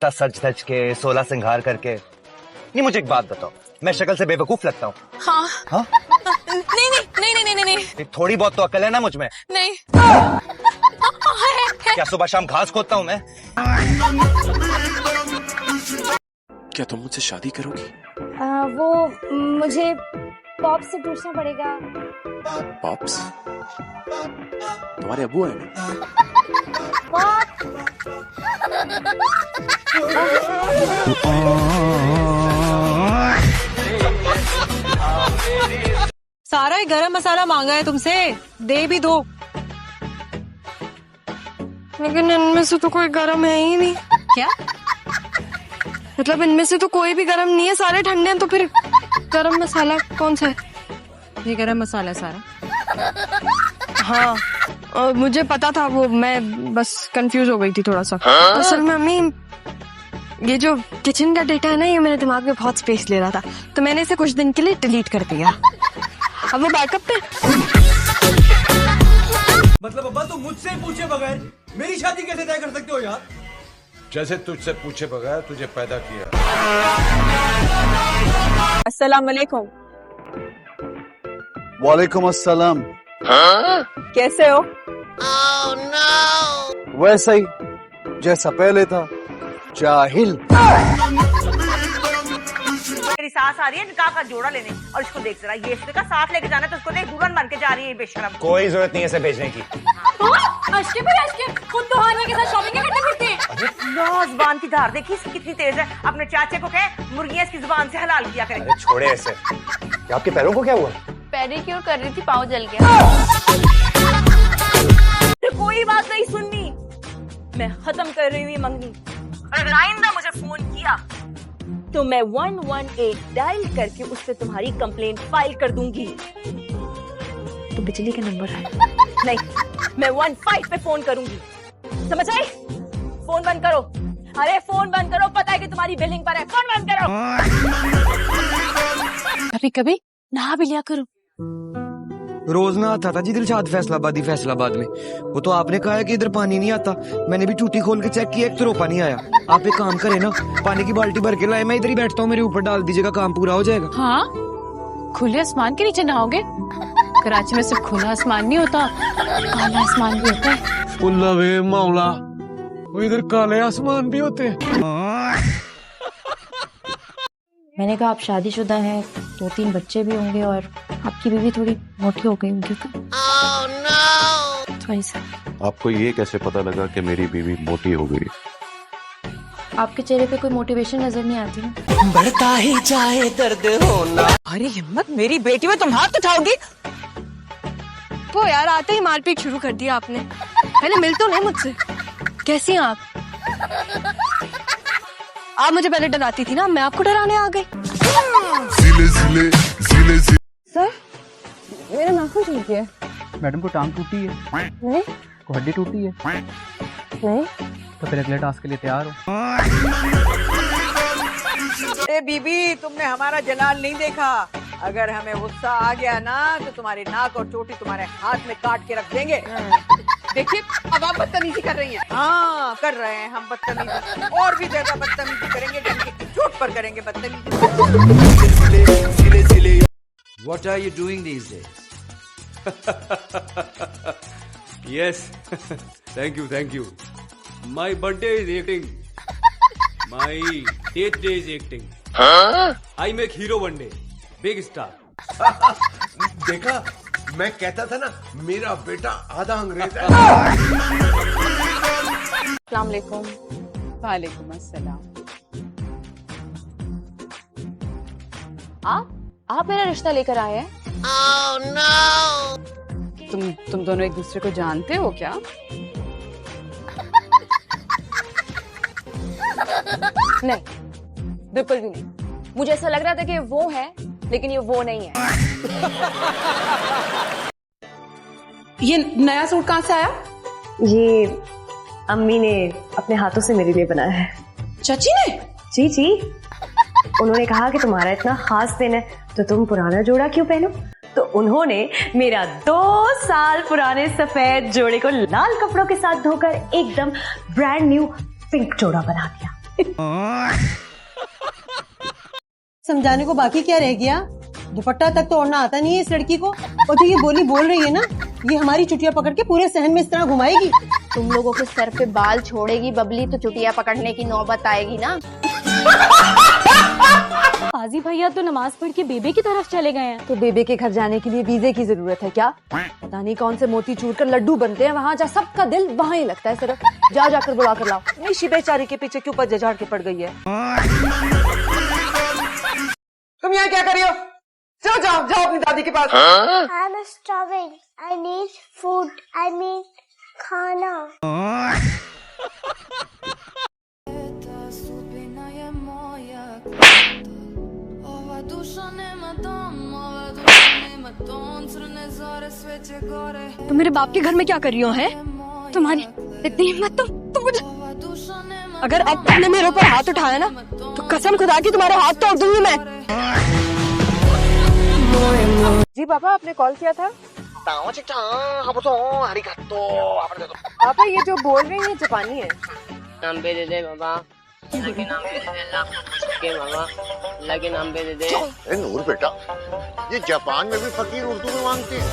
इतना सच धज के 16 सिंगार करके। नहीं, मुझे एक बात बताओ, मैं शक्ल से बेवकूफ लगता हूँ? हाँ। हाँ? नहीं नहीं नहीं नहीं नहीं नहीं थोड़ी बहुत तो अकल है ना मुझ में? नहीं। क्या सुबह शाम घास खोदता हूँ मैं? क्या तुम मुझसे शादी करोगी? वो मुझे पॉप से पूछना पड़ेगा। पॉप्स? तुम्हारे अब्बू हैं? सारा ही गरम मसाला मांगा है तुमसे, दे भी दो। लेकिन इनमें से तो कोई गरम है ही नहीं। क्या मतलब इनमें से तो कोई भी गरम नहीं है, सारे ठंडे हैं। तो फिर गरम मसाला कौन सा है? ये गरम मसाला सारा। हाँ, मुझे पता था, वो मैं बस कंफ्यूज हो गई थी थोड़ा सा। असल में अम्मी, ये जो किचन का डेटा है ना, ये मेरे दिमाग में बहुत स्पेस ले रहा था, तो मैंने इसे कुछ दिन के लिए डिलीट कर दिया। अब वो बैकअप पे। मतलब अब्बा तुम मुझसे पूछे बगैर मेरी शादी कैसे तय कर सकते हो यार? जैसे तुझसे पूछे बगैर तुझे पैदा किया। अस्सलाम वालेकुम। वालेकुम अस्सलाम। कैसे हो? वैसा ही जैसा पहले था, जाहिल। मेरी सास आ रही है निकाह का जोड़ा लेने, और इसको देख जरा, ये इसका साथ लेके जाना, तो उसको देख दुल्हन बन के जा रही है बेशरम। कोई जरूरत नहीं है इसे भेजने की। खुद तो हानिया के साथ शॉपिंग करते फिरते हैं। जुबान की धार देखी इसकी कितनी तेज है। अपने चाचे को कहे मुर्गियां इसकी जुबान से हलाल किया करे। अरे छोड़े ऐसे। क्या आपके पैरों को क्या हुआ? पेडिक्योर कर रही थी, पाँव जल गया। तो कोई बात नहीं सुननी, मैं खत्म कर रही हुई मंगनी। अगर आइंदा मुझे फोन किया तो मैं 118 डायल करके उससे तुम्हारी कंप्लेंट फाइल कर दूंगी। तो बिजली का नंबर है? नहीं, मैं 15 पे फोन करूंगी, समझ आई? फोन बंद करो। अरे फोन बंद करो, पता है कि तुम्हारी बिलिंग पर है। फोन बंद करो। कभी कभी नहा भी लिया करो। रोज ना आता था जी दिलशाद फैसलाबाद में। वो तो आपने कहा है कि इधर पानी नहीं आता। मैंने भी टूटी खोल के चेक किया, एक तो पानी आया। आप एक काम करें ना, पानी की बाल्टी भर के लाए, मैं इधर ही बैठता हूँ, मेरे ऊपर डाल दीजिएगा, काम पूरा हो जाएगा। हाँ, खुले आसमान के नीचे नहाओगे? कराची में सिर्फ खुला आसमान नहीं होता, काला आसमान भी होता है। उल्ला वे मौला, वो इधर काले आसमान भी होते हैं। मैंने कहा आप शादीशुदा हैं, 2-3 बच्चे भी होंगे, और आपकी बीवी थोड़ी मोटी हो गई होगी। थोड़ी सा। आपको ये कैसे पता लगा कि मेरी बीवी मोटी हो गई? आपके चेहरे पे कोई मोटिवेशन नजर नहीं आती। बढ़ता ही चाहे दर्द होना। अरे हिम्मत, मेरी बेटी में तुम हाथ उठाओगी? वो यार, आते ही मारपीट शुरू कर दिया आपने। पहले मिल तो नहीं मुझसे। कैसी हैं आप? आप मुझे पहले डराती थी ना, मैं आपको डराने आ गई। सर, मेरा नाखून टूट गया। मैडम को टांग टूटी है? नहीं। को हड्डी टूटी है? नहीं। तो फिर अगले टास्क के लिए तैयार हो? अरे बीबी, तुमने हमारा जलाल नहीं देखा। अगर हमें गुस्सा आ गया ना, तो तुम्हारी नाक और चोटी तुम्हारे हाथ में काट के रख देंगे। देखिए, अब आप बदतमीजी कर रही हैं। हाँ, कर रहे हैं हम बदतमीजी, और भी ज्यादा बदतमीजी करेंगे, डंके की चोट पर करेंगे बदतमीजी। What are you doing these days? Yes, thank you. My birthday is acting. My death day is acting. I make hero one day, big star. देखा, मैं कहता था ना, मेरा बेटा आधा अंग्रेज है। अस्सलाम वालेकुम। वालेकुम अस्सलाम। आप मेरा रिश्ता लेकर आए हैं? तुम दोनों एक दूसरे को जानते हो क्या? नहीं, बिल्कुल भी नहीं। मुझे ऐसा लग रहा था कि वो है, लेकिन ये वो नहीं है। ये नया सूट कहाँ से आया? ये अम्मी ने अपने हाथों से मेरे लिए बनाया है। चाची ने? जी जी, उन्होंने कहा कि तुम्हारा इतना खास दिन है, तो तुम पुराना जोड़ा क्यों पहनो? तो उन्होंने मेरा 2 साल पुराने सफेद जोड़े को लाल कपड़ों के साथ धोकर एकदम ब्रांड न्यू पिंक जोड़ा बना दिया। समझाने को बाकी क्या रह गया? दुपट्टा तक तो ओढ़ना आता नहीं है इस लड़की को। और जो ये बोली बोल रही है ना, ये हमारी चुटिया पकड़ के पूरे सहन में इस तरह घुमाएगी। तुम लोगों के सर पे बाल छोड़ेगी बबली तो चुटिया पकड़ने की नौबत आएगी ना। पाजी भैया तो नमाज पढ़ के बेबे की तरफ चले गए हैं। तो बेबे के घर जाने के लिए वीजे की जरूरत है क्या? पता नहीं कौन से मोती चूर कर लड्डू बनते हैं वहाँ जा, सबका दिल वहाँ ही लगता है सिर्फ। जा जाकर बुला कर लाओ। निशी बेचारी के पीछे क्यों पज्जे झाड़ के पड़ गई है? तुम यहाँ क्या कर रही हो? चलो जाओ जाओ अपनी दादी के पास। I'm starving. I need food. I need खाना। तुम मेरे बाप के घर में क्या कर रही हो है? तुम्हारी इतनी हिम्मत तो मुझे, अगर अब तुमने मेरे ऊपर हाथ उठाया ना तो कसम खुदा की तुम्हारे हाथ तोड़ दूंगी मैं। जी पापा, आपने कॉल किया था? पापा ये जो बोल रही है जापानी है। नाम पे दे दे बाबा, लगे नाम पे दे दे, अल्लाह के मामा, लगे नाम पे दे दे। नूर बेटा, ये जापान में भी फकीर उर्दू में मांगते हैं।